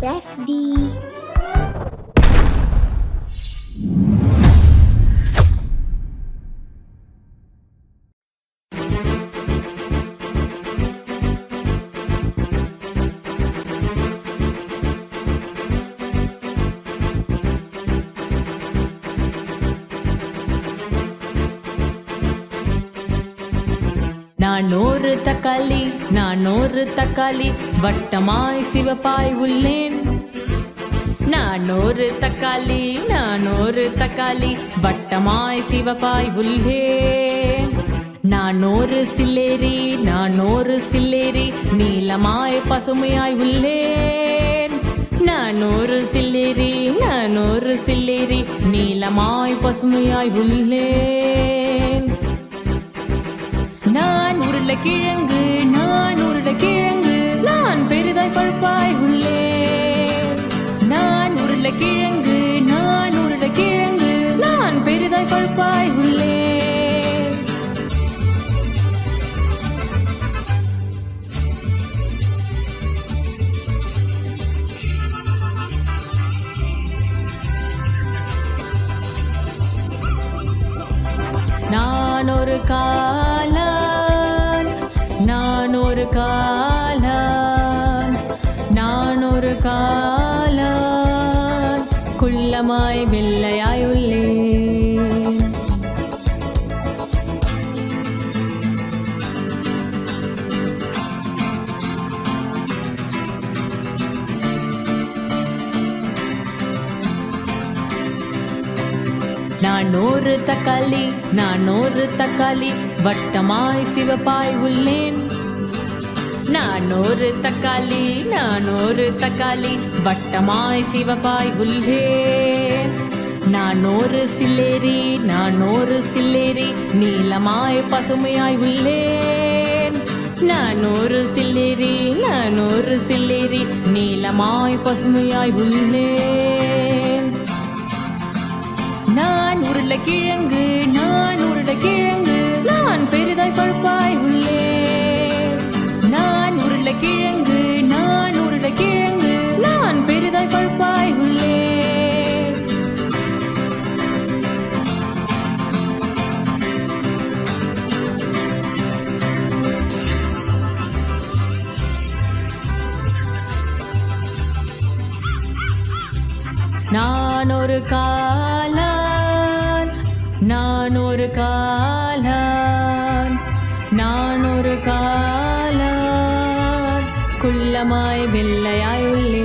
Safety. நான் ஒரு தக்காளி வட்டமாய் சிவப்பாய் உள்ளேன். நான் ஒரு தக்காளி வட்டமாய் சிவப்பாய் உள்ளேன். நான் ஒரு சில்லேரி நீலமாய் பசுமையாய் உள்ளேன். நான் ஒரு சில்லேரி நீலமாய் பசுமையாய் உள்ளேன். நான் உருளைக்கிழங்கு நான் பெரிதாய் பழுப்பாய் உள்ளேன். நான் உருளைக்கிழங்கு நான் பெரிதாய் பழுப்பாய் உள்ளேன். நான் ஒரு காளான் குள்ளமாய் வெள்ளையாய் உள்ளேன். நான் ஒரு தக்காளி வட்டமாய் சிவப்பாய் உள்ளேன். நான் ஒரு தக்காளி வட்டமாய் சிவப்பாய் உள்ளேன். நான் ஒரு சில்லேரி நீலமாய் பசுமையாய் உள்ளேன். நான் ஒரு சில்லேரி நீலமாய் பசுமையாய் உள்ளேன். நான் உருளைக்கிழங்கு நான் பெரிதாய் பழுப்பாய் உள்ளேன். நான் உருளைக்கிழங்கு நான் பெரிதாய் பழுப்பாய் உள்ளேன். நான் ஒரு காளான் குள்ளமாய் வெள்ளையாய் உள்ளேன்.